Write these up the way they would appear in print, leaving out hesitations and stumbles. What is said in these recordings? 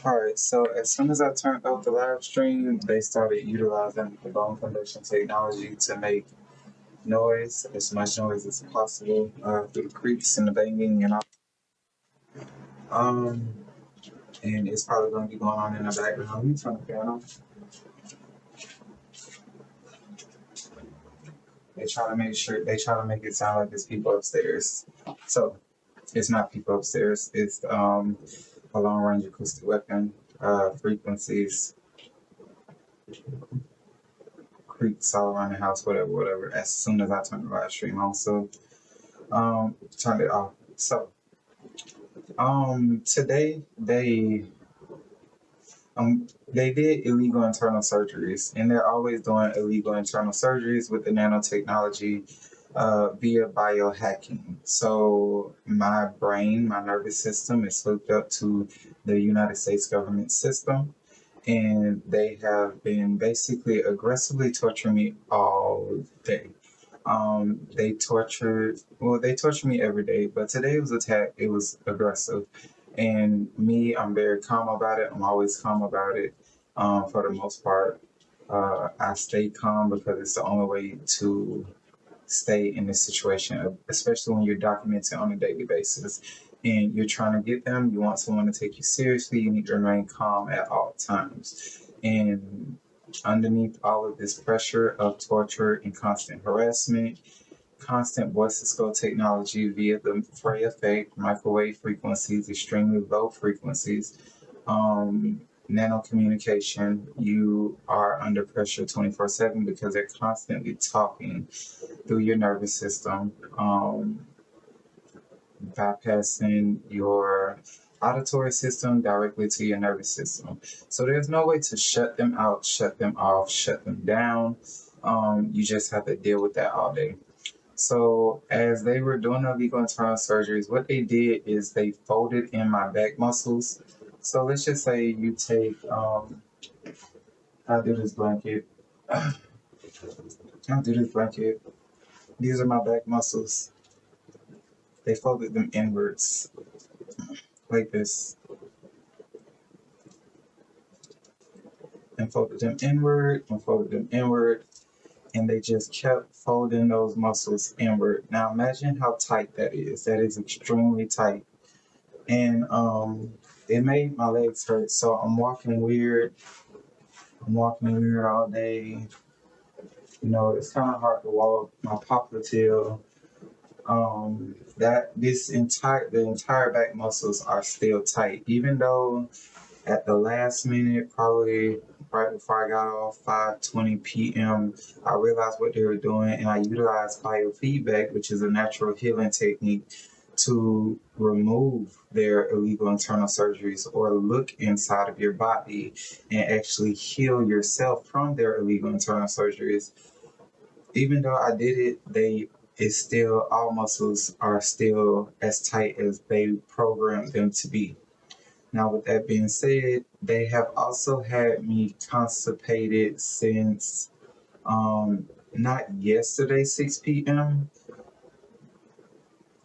Alright, so as soon as I turned off the live stream, they started utilizing the bone conduction technology to make noise, as much noise as possible, through the creaks and the banging and all. Um, and it's probably going to be going on in the background. Let me turn the fan off. They try to make it sound like it's people upstairs. So it's not people upstairs. It's a long range acoustic weapon, frequencies, creaks all around the house, whatever. As soon as I turn the live stream on, so turned it off. So today they did illegal internal surgeries, and they're always doing illegal internal surgeries with the nanotechnology via biohacking. So my brain, my nervous system is hooked up to the United States government system, and they have been basically aggressively torturing me all day. They torture me every day, but today was attack. It was aggressive. And me, I'm very calm about it. I'm always calm about it for the most part. I stay calm because it's the only way to stay in this situation, especially when you're documenting on a daily basis and you're trying to get them. You want someone to take you seriously. You need to remain calm at all times. And underneath all of this pressure of torture and constant harassment, constant voice to skull technology via the Frey effect, microwave frequencies, extremely low frequencies, nano communication, you are under pressure 24/7 because they're constantly talking through your nervous system, bypassing your auditory system directly to your nervous system. So there's no way to shut them out, shut them off, shut them down. You just have to deal with that all day. So as they were doing illegal internal surgeries, what they did is they folded in my back muscles. So let's just say you take, I'll do this blanket. I'll do this blanket. These are my back muscles. They folded them inwards like this and folded them inward and folded them inward. And they just kept folding those muscles inward. Now imagine how tight that is. That is extremely tight. And it made my legs hurt. So I'm walking weird. I'm walking weird all day. You know, it's kind of hard to walk. My popliteal. The entire back muscles are still tight, even though at the last minute, probably right before I got off, 5:20 p.m., I realized what they were doing, and I utilized biofeedback, which is a natural healing technique, to remove their illegal internal surgeries or look inside of your body and actually heal yourself from their illegal internal surgeries. Even though I did it, it's still, all muscles are still as tight as they programmed them to be. Now, with that being said, they have also had me constipated since not yesterday, 6 p.m.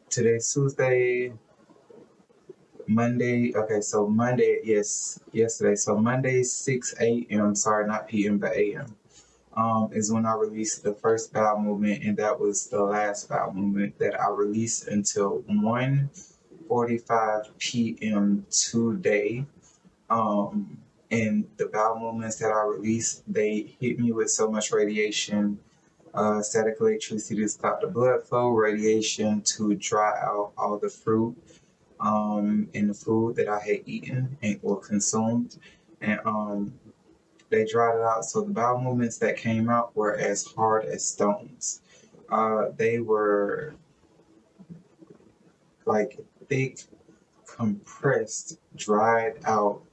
Today's Tuesday, Monday. Okay, so Monday, yes, yesterday. So Monday, 6 a.m. Sorry, not p.m., but a.m. Is when I released the first bowel movement, and that was the last bowel movement that I released until 1:45 p.m. today. And the bowel movements that I released, they hit me with so much radiation, static electricity to stop the blood flow, radiation to dry out all the fruit in the food that I had eaten or consumed. And they dried it out. So the bowel movements that came out were as hard as stones. They were like thick, compressed, dried out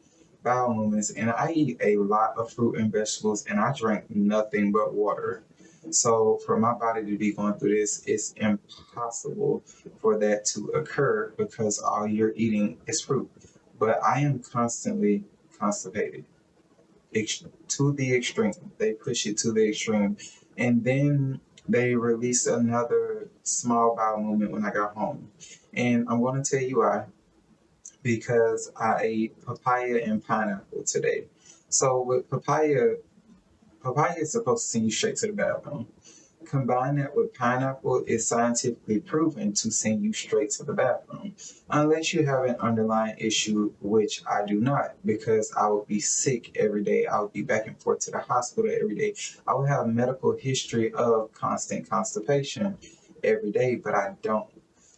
bowel movements. And I eat a lot of fruit and vegetables, and I drink nothing but water. So for my body to be going through this, it's impossible for that to occur because all you're eating is fruit. But I am constantly constipated to the extreme. They push it to the extreme. And then they released another small bowel movement when I got home. And I'm going to tell you why. because I ate papaya and pineapple today. So with papaya is supposed to send you straight to the bathroom. Combine that with pineapple is scientifically proven to send you straight to the bathroom, unless you have an underlying issue, which I do not, because I would be sick every day. I would be back and forth to the hospital every day. I would have medical history of constant constipation every day, but I don't.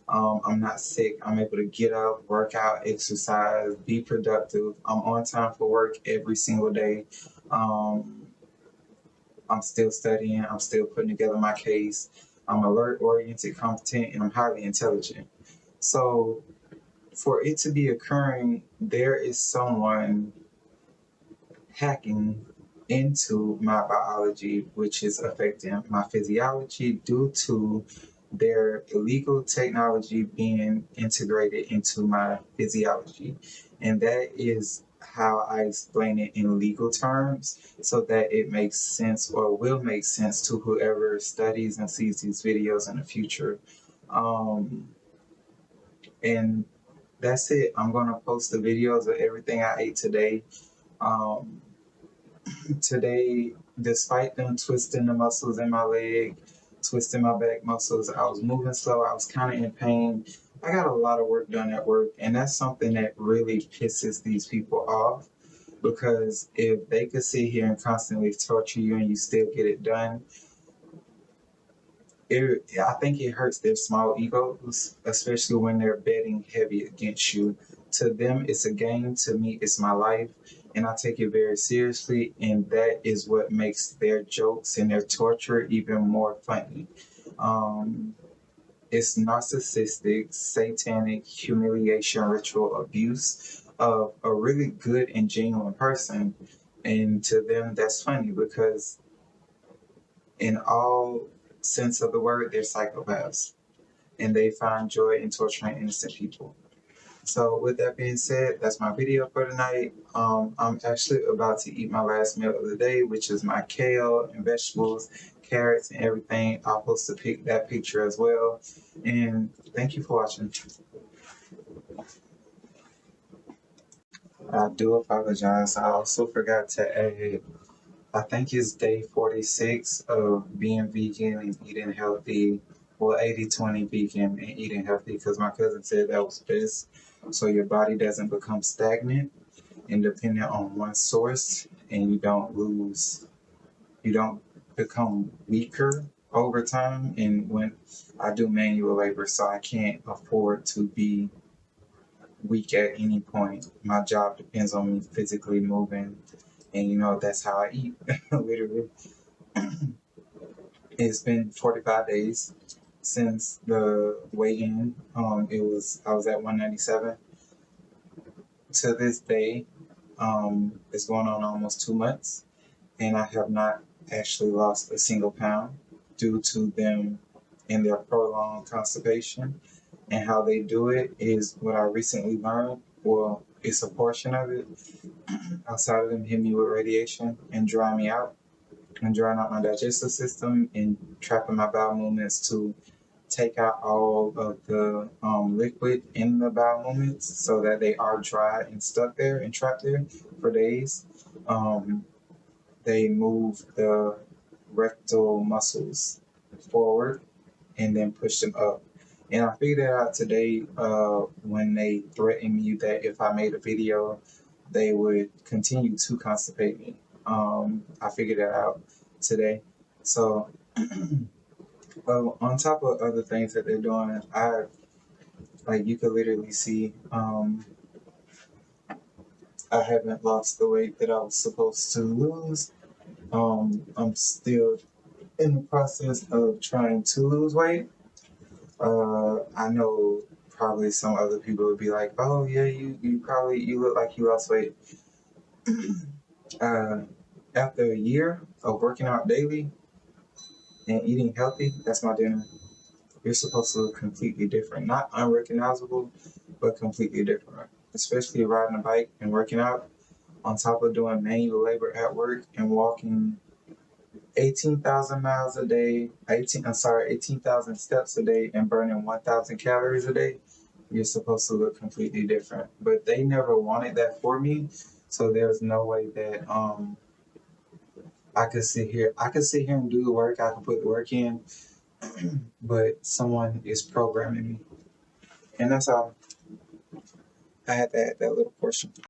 I'm not sick. I'm able to get up, work out, exercise, be productive. I'm on time for work every single day. Um, I'm still studying. I'm still putting together my case. I'm alert, oriented, competent, and I'm highly intelligent. So, for it to be occurring, there is someone hacking into my biology, which is affecting my physiology due to their illegal technology being integrated into my physiology. And that is how I explain it in legal terms so that it makes sense or will make sense to whoever studies and sees these videos in the future. Um, and that's it. I'm going to post the videos of everything I ate today. Um, Today, despite them twisting the muscles in my leg, twisting my back muscles, I was moving slow. I was kind of in pain. I got a lot of work done at work, and that's something that really pisses these people off because if they could sit here and constantly torture you and you still get it done, I think it hurts their small egos, especially when they're betting heavy against you. To them, it's a game. To me, it's my life. And I take it very seriously. And that is what makes their jokes and their torture even more funny. Um, it's narcissistic, satanic humiliation, ritual abuse of a really good and genuine person. And to them, that's funny because in all sense of the word, they're psychopaths and they find joy in torturing innocent people. So with that being said, that's my video for tonight. I'm actually about to eat my last meal of the day, which is my kale and vegetables, carrots and everything. I'll post that picture as well. And thank you for watching. I do apologize. I also forgot to add, I think it's day 46 of being vegan and eating healthy. Well, 80-20 vegan and eating healthy because my cousin said that was best. So your body doesn't become stagnant and dependent on one source and you don't become weaker over time. And when I do manual labor, so I can't afford to be weak at any point. My job depends on me physically moving and that's how I eat, literally. It's been 45 days since the weigh-in. I was at 197. To this day, it's going on almost 2 months, and I have not actually lost a single pound due to them and their prolonged constipation. And how they do it is what I recently learned. Well, it's a portion of it. Outside of them hitting me with radiation and dry me out and drying out my digestive system and trapping my bowel movements to take out all of the liquid in the bowel movements so that they are dry and stuck there and trapped there for days. They move the rectal muscles forward and then push them up. And I figured that out today when they threatened me that if I made a video, they would continue to constipate me. I figured that out today. So, on top of other things that they're doing, you could literally see, I haven't lost the weight that I was supposed to lose. I'm still in the process of trying to lose weight. I know probably some other people would be like, "Oh yeah, you look like you lost weight." uh, After a year of working out daily and eating healthy, that's my dinner. You're supposed to look completely different, not unrecognizable, but completely different. Especially riding a bike and working out, on top of doing manual labor at work and walking 18,000 miles a day, 18,000 steps a day and burning 1,000 calories a day. you're supposed to look completely different. But they never wanted that for me, so there's no way that I could sit here and do the work, I can put the work in, but someone is programming me. And that's all. I had to add that little portion.